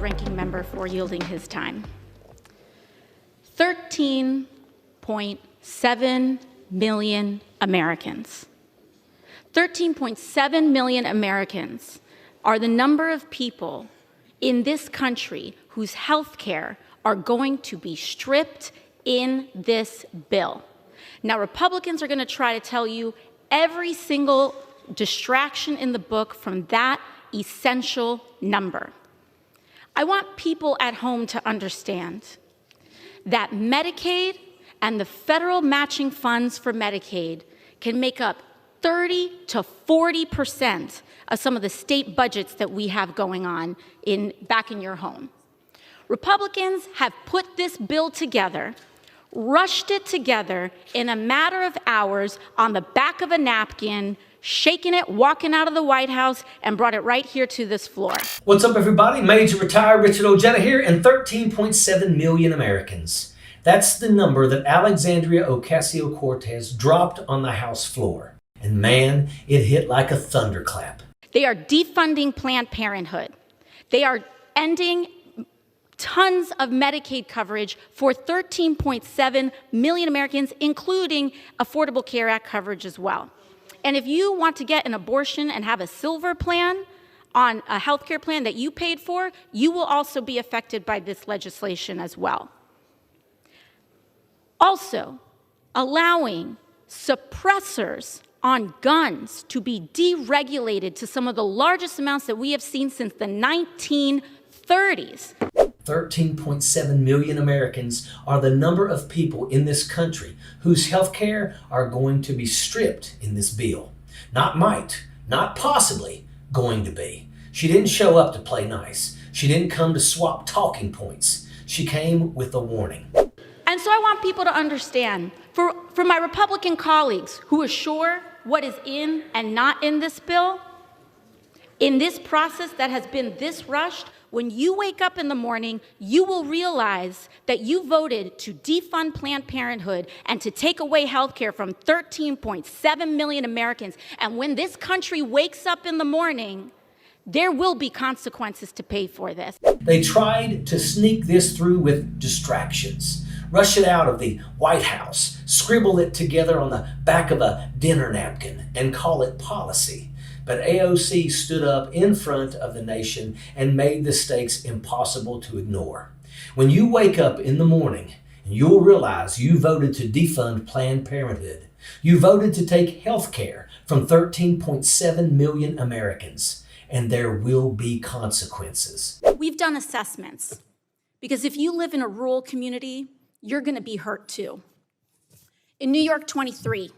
ranking member for yielding his time. 13.7 million Americans. 13.7 million Americans are the number of people in this country whose health care are going to be stripped in this bill. Now, Republicans are going to try to tell you every single distraction in the book from that essential number. I want people at home to understand that Medicaid and the federal matching funds for Medicaid can make up 30 to 40% of some of the state budgets that we have going on back in your home. Republicans have put this bill together, rushed it together in a matter of hours on the back of a napkin, shaking it, walking out of the White House, and brought it right here to this floor. What's up, everybody? Major Retired Richard Ojeda here, and 13.7 million Americans. That's the number that Alexandria Ocasio-Cortez dropped on the House floor. And man, it hit like a thunderclap. They are defunding Planned Parenthood. They are ending tons of Medicaid coverage for 13.7 million Americans, including Affordable Care Act coverage as well. And if you want to get an abortion and have a silver plan on a health care plan that you paid for, you will also be affected by this legislation as well. Also, allowing suppressors on guns to be deregulated to some of the largest amounts that we have seen since the 1930s. 13.7 million Americans are the number of people in this country whose health care are going to be stripped in this bill. Not might, not possibly going to be. She didn't show up to play nice. She didn't come to swap talking points. She came with a warning. And so I want people to understand, for my Republican colleagues who are sure what is in and not in this bill, in this process that has been this rushed, when you wake up in the morning, you will realize that you voted to defund Planned Parenthood and to take away health care from 13.7 million Americans. And when this country wakes up in the morning, there will be consequences to pay for this. They tried to sneak this through with distractions. Rush it out of the White House, scribble it together on the back of a dinner napkin, and call it policy. But AOC stood up in front of the nation and made the stakes impossible to ignore. When you wake up in the morning, you'll realize you voted to defund Planned Parenthood. You voted to take health care from 13.7 million Americans, and there will be consequences. We've done assessments, because if you live in a rural community, you're going to be hurt too. In New York 23,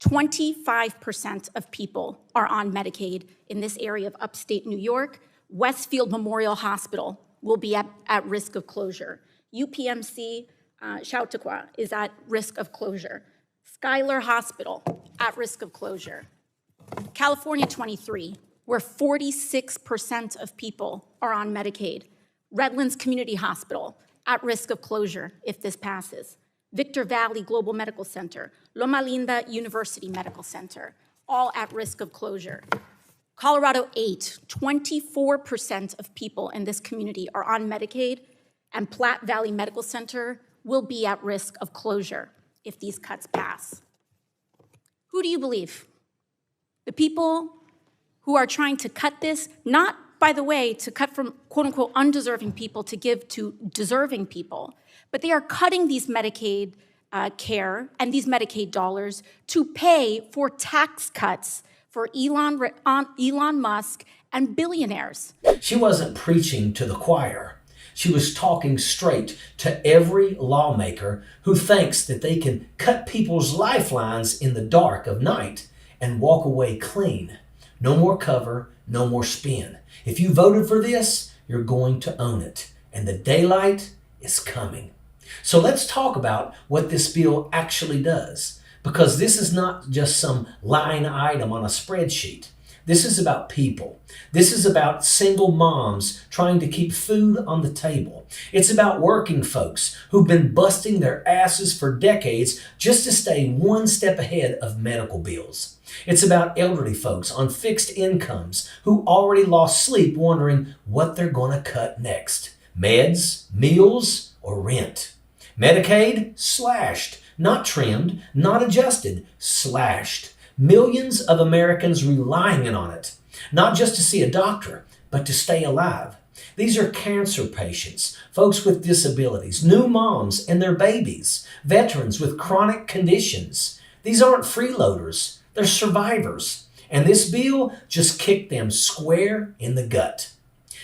25% of people are on Medicaid in this area of upstate New York. Westfield Memorial Hospital will be at risk of closure. UPMC Chautauqua is at risk of closure. Schuyler Hospital at risk of closure. California 23, where 46% of people are on Medicaid. Redlands Community Hospital at risk of closure if this passes. Victor Valley Global Medical Center, Loma Linda University Medical Center, all at risk of closure. Colorado 8, 24% of people in this community are on Medicaid, and Platte Valley Medical Center will be at risk of closure if these cuts pass. Who do you believe? The people who are trying to cut this, not, by the way, to cut from quote-unquote undeserving people to give to deserving people, but they are cutting these Medicaid care and these Medicaid dollars to pay for tax cuts for Elon Musk and billionaires. She wasn't preaching to the choir. She was talking straight to every lawmaker who thinks that they can cut people's lifelines in the dark of night and walk away clean. No more cover, no more spin. If you voted for this, you're going to own it. And the daylight is coming. So let's talk about what this bill actually does, because this is not just some line item on a spreadsheet. This is about people. This is about single moms trying to keep food on the table. It's about working folks who've been busting their asses for decades just to stay one step ahead of medical bills. It's about elderly folks on fixed incomes who already lost sleep wondering what they're going to cut next. Meds, meals, or rent. Medicaid slashed, not trimmed, not adjusted, slashed. Millions of Americans relying on it, not just to see a doctor, but to stay alive. These are cancer patients, folks with disabilities, new moms and their babies, veterans with chronic conditions. These aren't freeloaders, they're survivors. And this bill just kicked them square in the gut.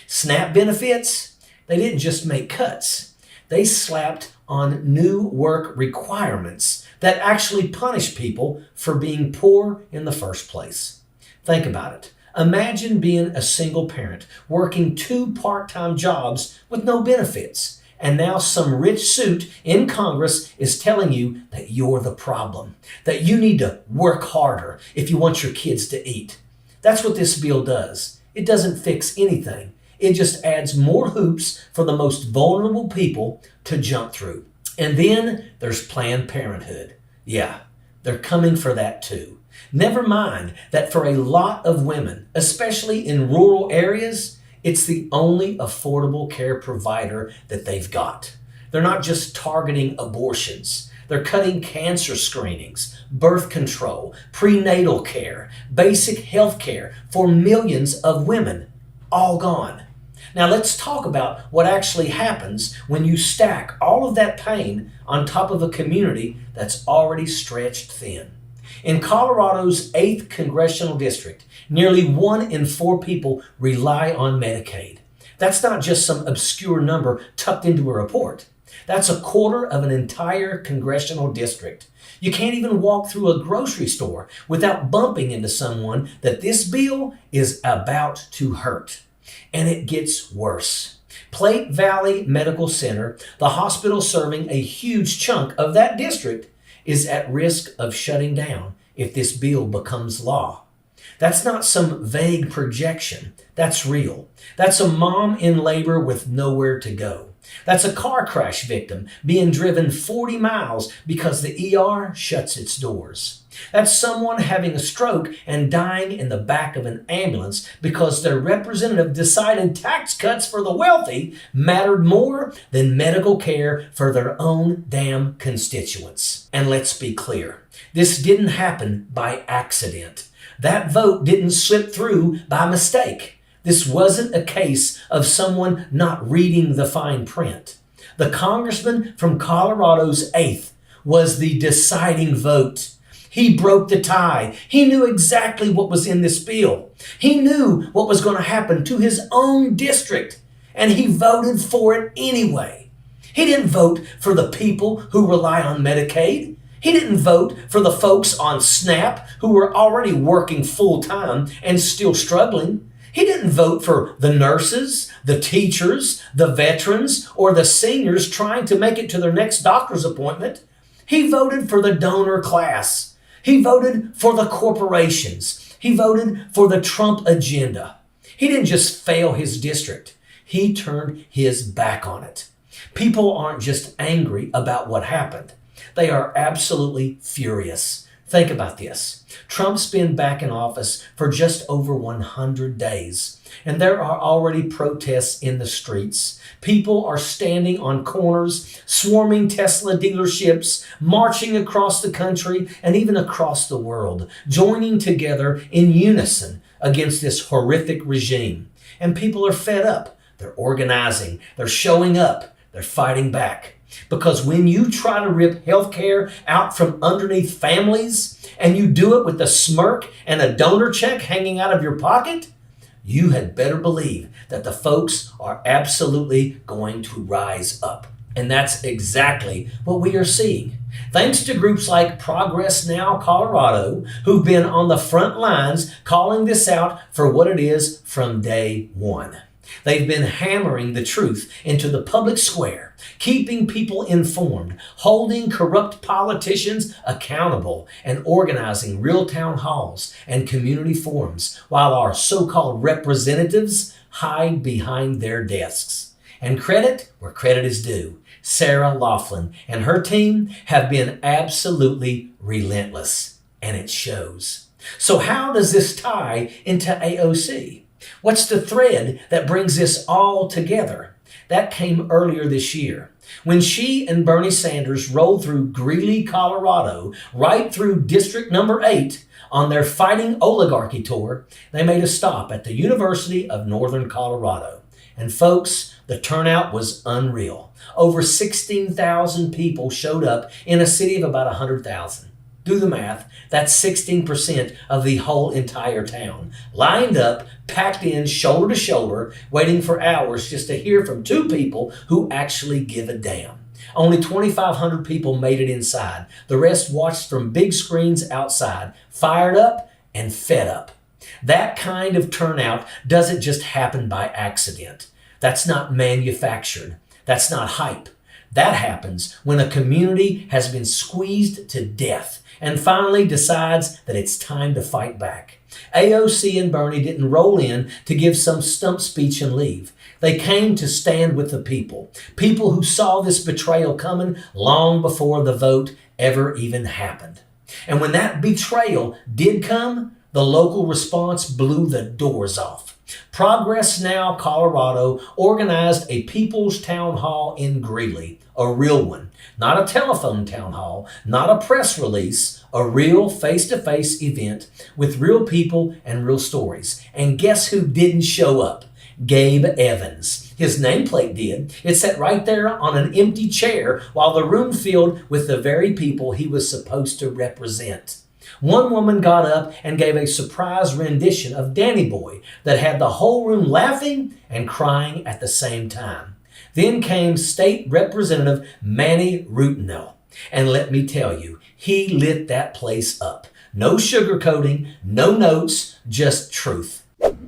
SNAP benefits, they didn't just make cuts. They slapped on new work requirements that actually punish people for being poor in the first place. Think about it. Imagine being a single parent working 2 part-time jobs with no benefits, and now some rich suit in Congress is telling you that you're the problem, that you need to work harder if you want your kids to eat. That's what this bill does. It doesn't fix anything. It just adds more hoops for the most vulnerable people to jump through. And then there's Planned Parenthood. Yeah, they're coming for that too. Never mind that for a lot of women, especially in rural areas, it's the only affordable care provider that they've got. They're not just targeting abortions. They're cutting cancer screenings, birth control, prenatal care, basic health care for millions of women. All gone. Now let's talk about what actually happens when you stack all of that pain on top of a community that's already stretched thin. In Colorado's 8th congressional district, nearly 1 in 4 people rely on Medicaid. That's not just some obscure number tucked into a report. That's a quarter of an entire congressional district. You can't even walk through a grocery store without bumping into someone that this bill is about to hurt. And it gets worse. Plate Valley Medical Center, the hospital serving a huge chunk of that district, is at risk of shutting down if this bill becomes law. That's not some vague projection. That's real. That's a mom in labor with nowhere to go. That's a car crash victim being driven 40 miles because the ER shuts its doors. That's someone having a stroke and dying in the back of an ambulance because their representative decided tax cuts for the wealthy mattered more than medical care for their own damn constituents. And let's be clear, this didn't happen by accident. That vote didn't slip through by mistake. This wasn't a case of someone not reading the fine print. The congressman from Colorado's 8th was the deciding vote. He broke the tie. He knew exactly what was in this bill. He knew what was going to happen to his own district, and he voted for it anyway. He didn't vote for the people who rely on Medicaid. He didn't vote for the folks on SNAP who were already working full-time and still struggling. He didn't vote for the nurses, the teachers, the veterans, or the seniors trying to make it to their next doctor's appointment. He voted for the donor class. He voted for the corporations. He voted for the Trump agenda. He didn't just fail his district. He turned his back on it. People aren't just angry about what happened. They are absolutely furious. Think about this. Trump's been back in office for just over 100 days, and there are already protests in the streets. People are standing on corners, swarming Tesla dealerships, marching across the country and even across the world, joining together in unison against this horrific regime. And people are fed up. They're organizing. They're showing up. They're fighting back. Because when you try to rip healthcare out from underneath families and you do it with a smirk and a donor check hanging out of your pocket, you had better believe that the folks are absolutely going to rise up. And that's exactly what we are seeing. Thanks to groups like Progress Now Colorado, who've been on the front lines calling this out for what it is from day one. They've been hammering the truth into the public square, keeping people informed, holding corrupt politicians accountable, and organizing real town halls and community forums while our so-called representatives hide behind their desks. And credit where credit is due. Sarah Laughlin and her team have been absolutely relentless, and it shows. So how does this tie into AOC? What's the thread that brings this all together? That came earlier this year when she and Bernie Sanders rolled through Greeley, Colorado, right through District Number 8 on their Fighting Oligarchy tour. They made a stop at the University of Northern Colorado. And folks, the turnout was unreal. Over 16,000 people showed up in a city of about 100,000. Do the math. That's 16% of the whole entire town. Lined up, packed in, shoulder to shoulder, waiting for hours just to hear from two people who actually give a damn. Only 2,500 people made it inside. The rest watched from big screens outside, fired up and fed up. That kind of turnout doesn't just happen by accident. That's not manufactured. That's not hype. That happens when a community has been squeezed to death and finally decides that it's time to fight back. AOC and Bernie didn't roll in to give some stump speech and leave. They came to stand with the people who saw this betrayal coming long before the vote ever even happened. And when that betrayal did come, the local response blew the doors off. Progress Now Colorado organized a people's town hall in Greeley, a real one, not a telephone town hall, not a press release, a real face-to-face event with real people and real stories. And guess who didn't show up? Gabe Evans. His nameplate did. It sat right there on an empty chair while the room filled with the very people he was supposed to represent. One woman got up and gave a surprise rendition of Danny Boy that had the whole room laughing and crying at the same time. Then came State Representative Manny Rutinel. And let me tell you, he lit that place up. No sugarcoating, no notes, just truth.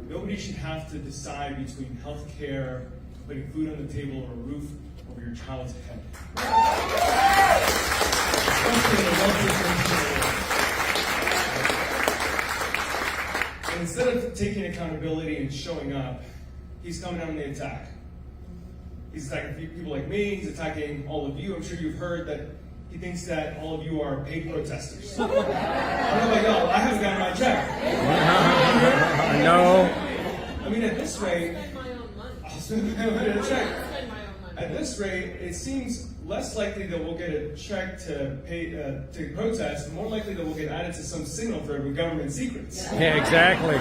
Nobody should have to decide between health care, putting food on the table, or a roof over your child's head. And instead of taking accountability and showing up, he's coming out on the attack. He's attacking people like me, he's attacking all of you. I'm sure you've heard that he thinks that all of you are paid protesters. I don't know about y'all, I haven't gotten my check. I know. I mean, at this rate, I'll spend my money on a check. At this rate, it seems less likely that we'll get a check to pay to protest, and more likely that we'll get added to some signal for government secrets. Yeah, exactly.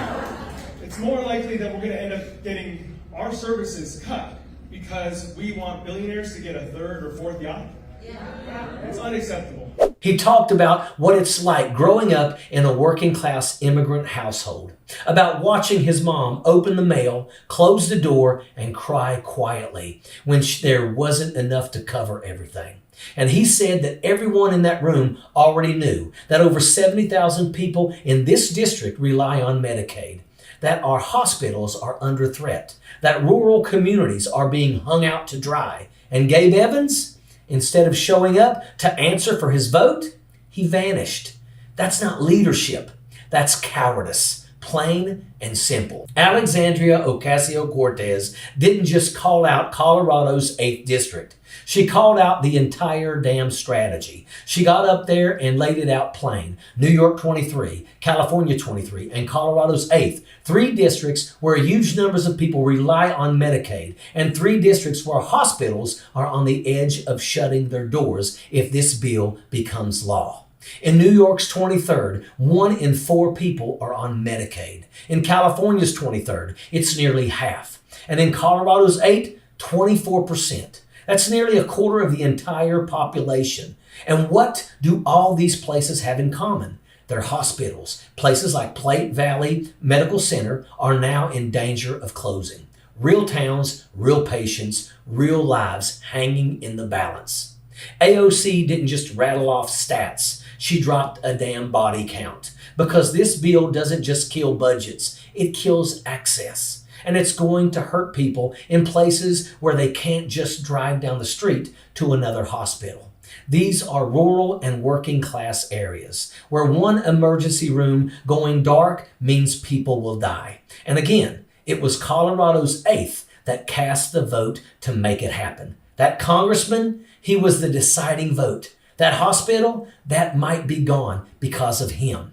It's more likely that we're going to end up getting our services cut because we want billionaires to get a third or fourth yacht. It's unacceptable. He talked about what it's like growing up in a working class immigrant household, about watching his mom open the mail, close the door, and cry quietly when there wasn't enough to cover everything. And he said that everyone in that room already knew that over 70,000 people in this district rely on Medicaid, that our hospitals are under threat, that rural communities are being hung out to dry. And Gabe Evans, instead of showing up to answer for his vote, he vanished. That's not leadership. That's cowardice, plain and simple. Alexandria Ocasio-Cortez didn't just call out Colorado's 8th district. She called out the entire damn strategy. She got up there and laid it out plain. New York 23, California 23, and Colorado's 8th. 3 districts where huge numbers of people rely on Medicaid, and 3 districts where hospitals are on the edge of shutting their doors if this bill becomes law. In New York's 23rd, 1 in 4 people are on Medicaid. In California's 23rd, it's nearly half. And in Colorado's 8th, 24%. That's nearly a quarter of the entire population. And what do all these places have in common? They're hospitals. Places like Platte Valley Medical Center are now in danger of closing. Real towns, real patients, real lives hanging in the balance. AOC didn't just rattle off stats. She dropped a damn body count. Because this bill doesn't just kill budgets, it kills access. And it's going to hurt people in places where they can't just drive down the street to another hospital. These are rural and working class areas where one emergency room going dark means people will die. And again, it was Colorado's 8th that cast the vote to make it happen. That congressman, he was the deciding vote. That hospital, that might be gone because of him.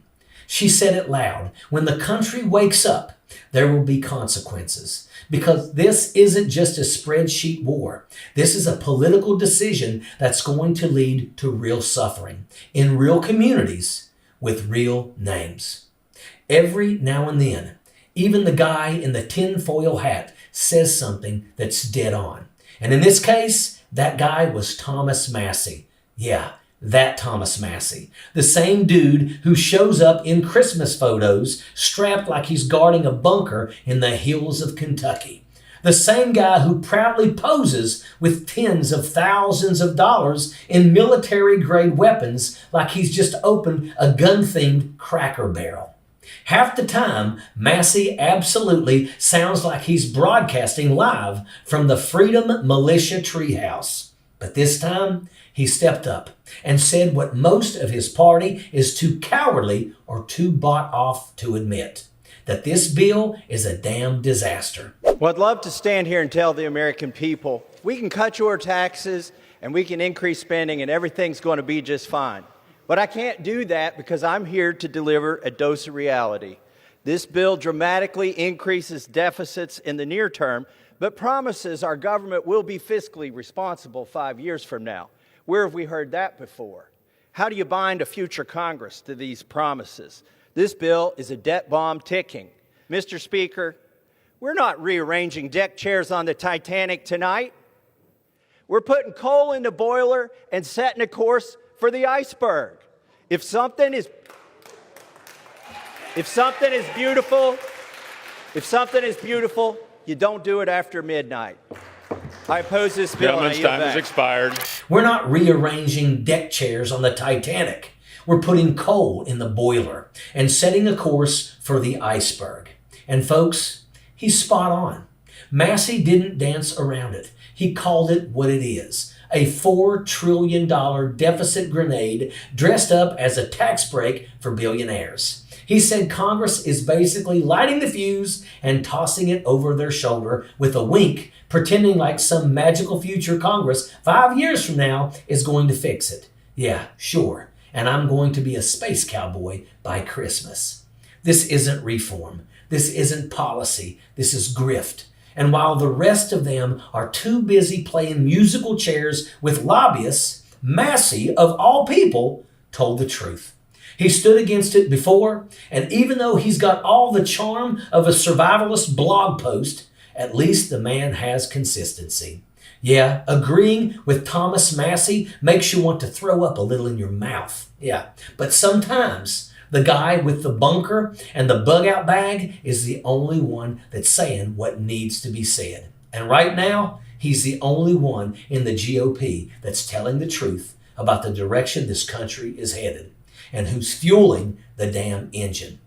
She said it loud. When the country wakes up, there will be consequences. Because this isn't just a spreadsheet war. This is a political decision that's going to lead to real suffering in real communities with real names. Every now and then, even the guy in the tinfoil hat says something that's dead on. And in this case, that guy was Thomas Massie. Yeah, that Thomas Massie. The same dude who shows up in Christmas photos strapped like he's guarding a bunker in the hills of Kentucky. The same guy who proudly poses with tens of thousands of dollars in military-grade weapons like he's just opened a gun-themed Cracker Barrel. Half the time, Massie absolutely sounds like he's broadcasting live from the Freedom Militia Treehouse. But this time, he stepped up and said what most of his party is too cowardly or too bought off to admit, that this bill is a damn disaster. Well, I'd love to stand here and tell the American people, we can cut your taxes and we can increase spending and everything's going to be just fine. But I can't do that because I'm here to deliver a dose of reality. This bill dramatically increases deficits in the near term, but promises our government will be fiscally responsible 5 years from now. Where have we heard that before? How do you bind a future Congress to these promises? This bill is a debt bomb ticking. Mr. Speaker, we're not rearranging deck chairs on the Titanic tonight. We're putting coal in the boiler and setting a course for the iceberg. If something is beautiful, you don't do it after midnight. I oppose this bill. Gentleman's time has expired. We're not rearranging deck chairs on the Titanic. We're putting coal in the boiler and setting a course for the iceberg. And folks, he's spot on. Massie didn't dance around it. He called it what it is. A $4 trillion deficit grenade dressed up as a tax break for billionaires. He said Congress is basically lighting the fuse and tossing it over their shoulder with a wink, pretending like some magical future Congress 5 years from now is going to fix it. Yeah, sure. And I'm going to be a space cowboy by Christmas. This isn't reform. This isn't policy. This is grift. And while the rest of them are too busy playing musical chairs with lobbyists, Massie, of all people, told the truth. He stood against it before, and even though he's got all the charm of a survivalist blog post, at least the man has consistency. Yeah, agreeing with Thomas Massie makes you want to throw up a little in your mouth. Yeah, but sometimes the guy with the bunker and the bug-out bag is the only one that's saying what needs to be said. And right now, he's the only one in the GOP that's telling the truth about the direction this country is headed and who's fueling the damn engine.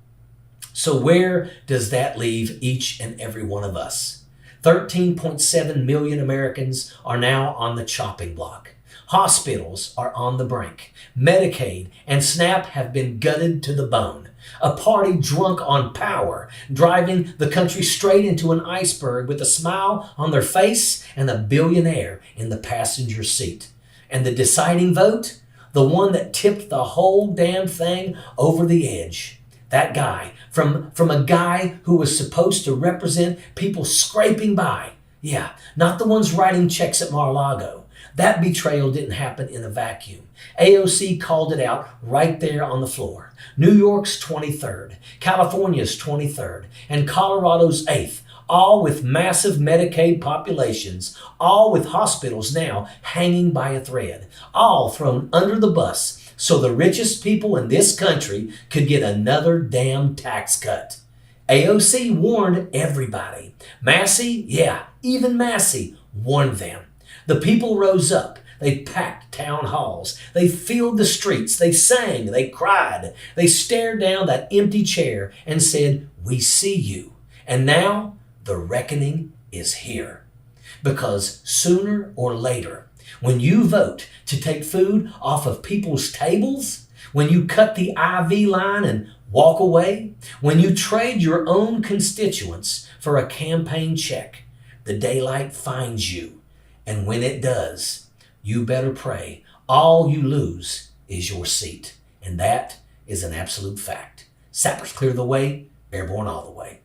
So where does that leave each and every one of us? 13.7 million Americans are now on the chopping block. Hospitals are on the brink. Medicaid and SNAP have been gutted to the bone. A party drunk on power, driving the country straight into an iceberg with a smile on their face and a billionaire in the passenger seat. And the deciding vote? The one that tipped the whole damn thing over the edge. That guy, from a guy who was supposed to represent people scraping by. Yeah, not the ones writing checks at Mar-a-Lago. That betrayal didn't happen in a vacuum. AOC called it out right there on the floor. New York's 23rd, California's 23rd, and Colorado's 8th, all with massive Medicaid populations, all with hospitals now hanging by a thread, all thrown under the bus so the richest people in this country could get another damn tax cut. AOC warned everybody. Massie, yeah, even Massie warned them. The people rose up. They packed town halls. They filled the streets. They sang. They cried. They stared down that empty chair and said, "We see you." And now the reckoning is here. Because sooner or later, when you vote to take food off of people's tables, when you cut the IV line and walk away, when you trade your own constituents for a campaign check, the daylight finds you. And when it does, you better pray all you lose is your seat. And that is an absolute fact. Sappers clear the way, airborne all the way.